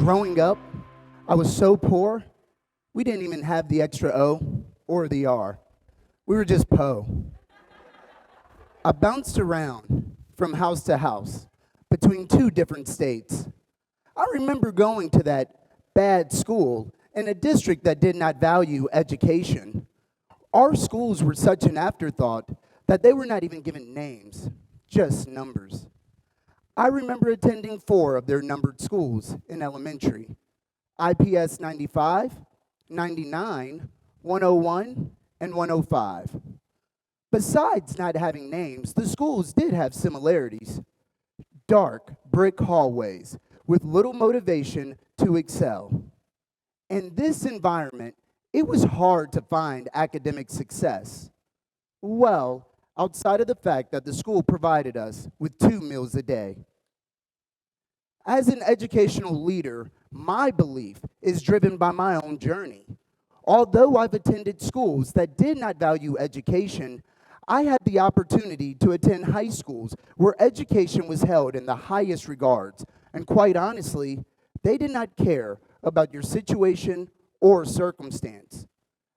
Growing up, I was so poor, we didn't even have the extra O or the R. We were just Po. I bounced around from house to house between two different states. I remember going to that bad school in a district that did not value education. Our schools were such an afterthought that they were not even given names, just numbers. I remember attending 4 of their numbered schools in elementary: IPS 95, 99, 101, and 105. Besides not having names, the schools did have similarities: dark brick hallways with little motivation to excel. In this environment, it was hard to find academic success. Well, outside of the fact that the school provided us with 2 meals a day. As an educational leader, my belief is driven by my own journey. Although I've attended schools that did not value education, I had the opportunity to attend high schools where education was held in the highest regards, and quite honestly, they did not care about your situation or circumstance.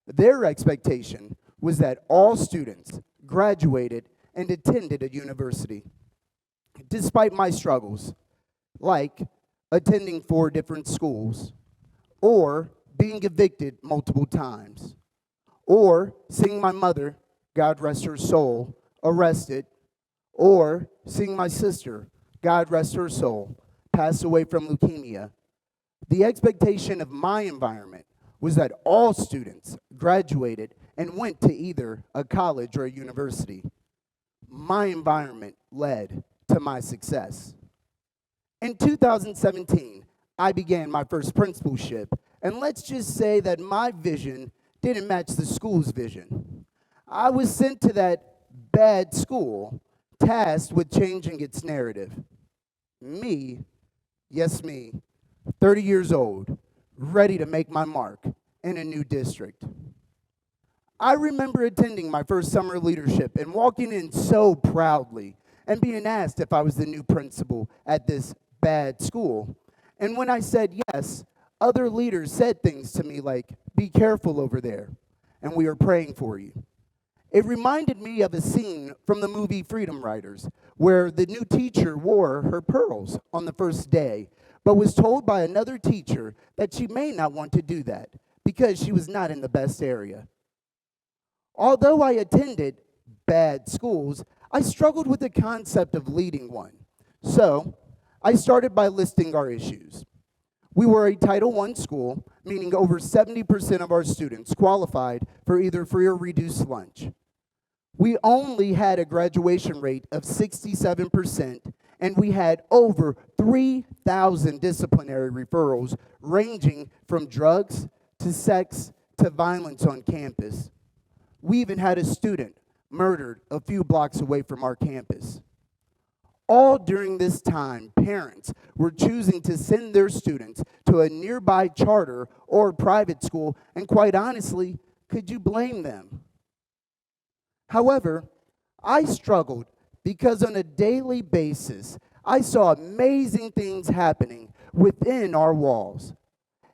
Their expectation was that all students graduated and attended a university. Despite my struggles, like attending 4 different schools, or being evicted multiple times, or seeing my mother, God rest her soul, arrested, or seeing my sister, God rest her soul, pass away from leukemia. The expectation of my environment was that all students graduated and went to either a college or a university. My environment led to my success. In 2017, I began my first principalship, and let's just say that my vision didn't match the school's vision. I was sent to that bad school, tasked with changing its narrative. Me, yes me, 30 years old, ready to make my mark in a new district. I remember attending my first summer leadership and walking in so proudly and being asked if I was the new principal at this bad school. And when I said yes, other leaders said things to me like, "Be careful over there, and we are praying for you." It reminded me of a scene from the movie Freedom Riders, where the new teacher wore her pearls on the first day, but was told by another teacher that she may not want to do that because she was not in the best area. Although I attended bad schools, I struggled with the concept of leading one. So I started by listing our issues. We were a Title I school, meaning over 70% of our students qualified for either free or reduced lunch. We only had a graduation rate of 67%, and we had over 3,000 disciplinary referrals ranging from drugs to sex to violence on campus. We even had a student murdered a few blocks away from our campus. All during this time, parents were choosing to send their students to a nearby charter or private school, and quite honestly, could you blame them? However, I struggled because on a daily basis, I saw amazing things happening within our walls.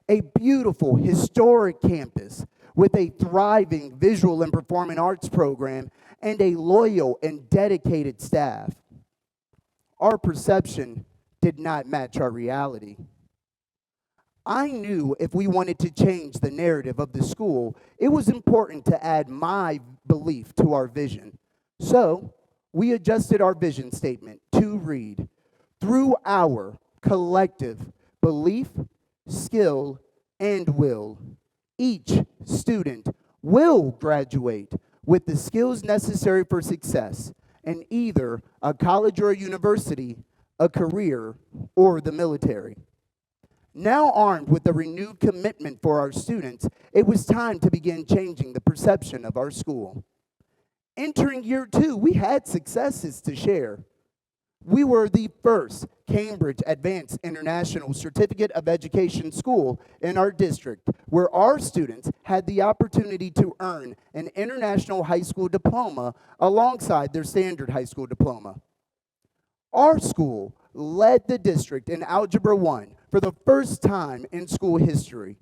A beautiful, historic campus with a thriving visual and performing arts program and a loyal and dedicated staff. Our perception did not match our reality. I knew if we wanted to change the narrative of the school, it was important to add my belief to our vision. So we adjusted our vision statement to read, "Through our collective belief, skill, and will, each student will graduate with the skills necessary for success in either a college or a university, a career, or the military." Now armed with a renewed commitment for our students, it was time to begin changing the perception of our school. Entering year 2, we had successes to share. We were the first Cambridge Advanced International Certificate of Education school in our district, where our students had the opportunity to earn an international high school diploma alongside their standard high school diploma. Our school led the district in Algebra 1 for the first time in school history.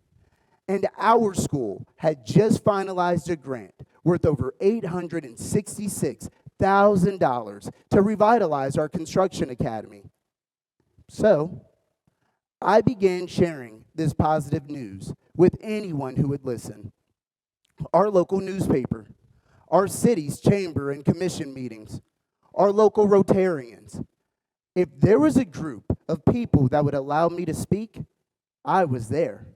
And our school had just finalized a grant worth over $866,000 to revitalize our construction academy. So, I began sharing this positive news with anyone who would listen. Our local newspaper, our city's chamber and commission meetings, our local Rotarians. If there was a group of people that would allow me to speak, I was there.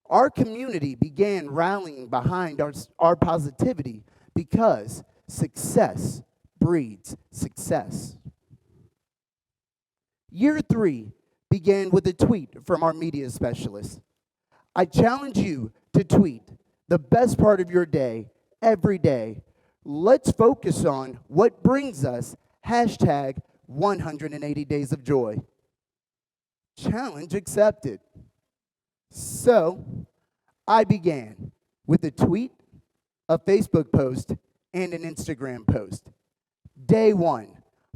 Our community began rallying behind our positivity because success breeds success. Year 3 began with a tweet from our media specialist. I challenge you to tweet the best part of your day every day. Let's focus on what brings us hashtag 180 days of joy. Challenge accepted. So I began with a tweet, a Facebook post, and an Instagram post. Day 1,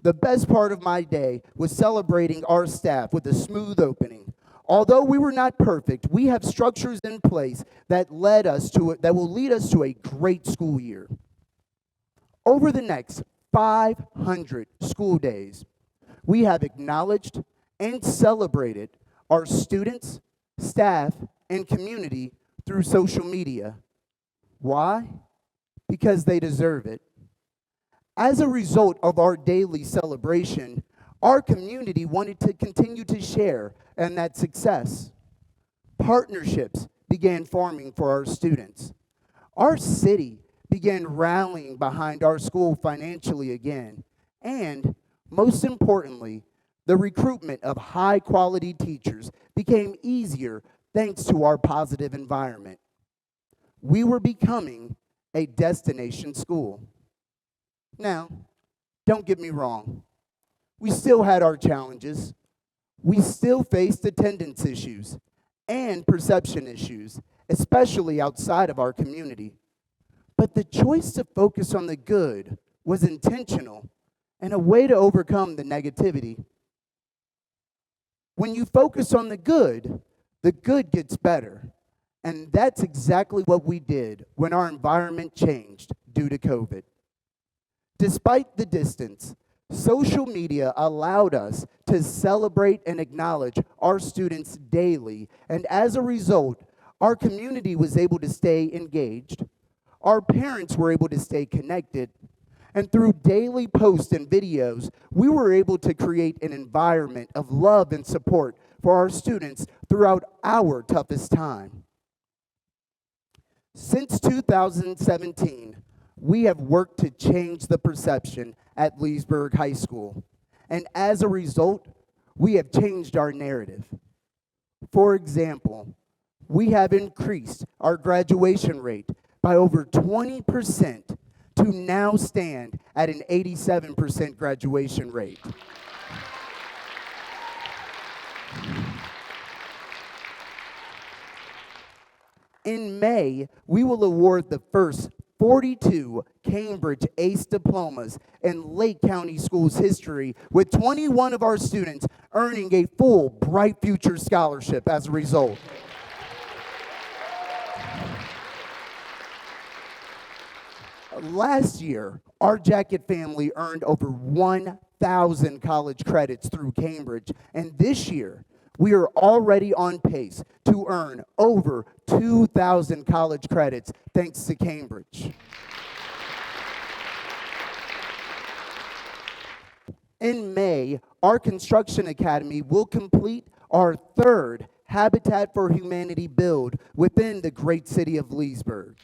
the best part of my day was celebrating our staff with a smooth opening. Although we were not perfect, we have structures in place that will lead us to a great school year. Over the next 500 school days, we have acknowledged and celebrated our students, staff, and community through social media. Why? Because they deserve it. As a result of our daily celebration, our community wanted to continue to share in that success. Partnerships began forming for our students. Our city began rallying behind our school financially again. And most importantly, the recruitment of high-quality teachers became easier thanks to our positive environment. We were becoming a destination school. Now, don't get me wrong. We still had our challenges. We still faced attendance issues and perception issues, especially outside of our community. But the choice to focus on the good was intentional and a way to overcome the negativity. When you focus on the good gets better. And that's exactly what we did when our environment changed due to COVID. Despite the distance, social media allowed us to celebrate and acknowledge our students daily, and as a result, our community was able to stay engaged, our parents were able to stay connected, and through daily posts and videos, we were able to create an environment of love and support for our students throughout our toughest time. Since 2017, we have worked to change the perception at Leesburg High School. And as a result, we have changed our narrative. For example, we have increased our graduation rate by over 20% to now stand at an 87% graduation rate. In May, we will award the first 42 Cambridge ACE diplomas in Lake County Schools history, with 21 of our students earning a full Bright Future scholarship as a result. Last year, our Jacket family earned over 1,000 college credits through Cambridge, and this year, we are already on pace to earn over 2,000 college credits thanks to Cambridge. In May, our construction academy will complete our third Habitat for Humanity build within the great city of Leesburg.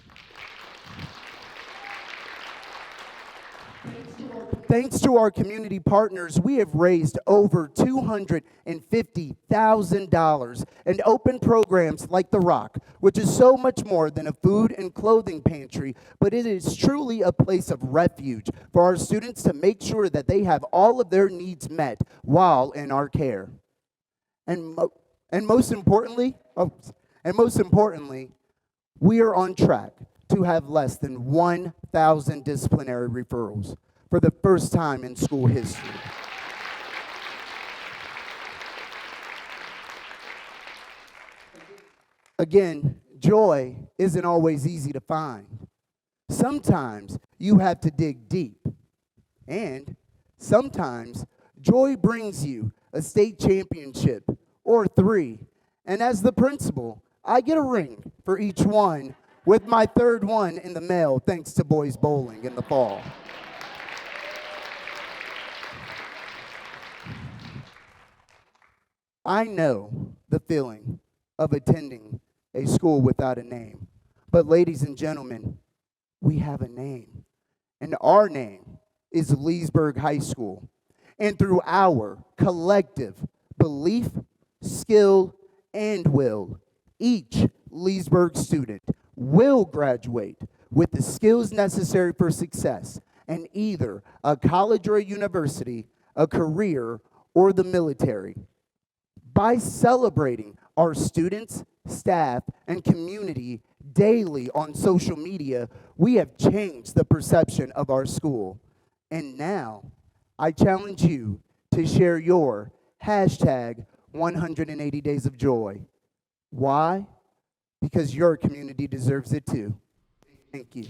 Thanks to our community partners, we have raised over $250,000 and opened programs like The Rock, which is so much more than a food and clothing pantry, but it is truly a place of refuge for our students to make sure that they have all of their needs met while in our care. And most importantly, we are on track to have less than 1,000 disciplinary referrals for the first time in school history. Again, joy isn't always easy to find. Sometimes you have to dig deep. And sometimes joy brings you a state championship or three. And as the principal, I get a ring for each one, with my third one in the mail thanks to boys bowling in the fall. I know the feeling of attending a school without a name. But ladies and gentlemen, we have a name. And our name is Leesburg High School. And through our collective belief, skill, and will, each Leesburg student will graduate with the skills necessary for success in either a college or a university, a career, or the military. By celebrating our students, staff, and community daily on social media, we have changed the perception of our school. And now, I challenge you to share your hashtag 180 Days of Joy. Why? Because your community deserves it too. Thank you.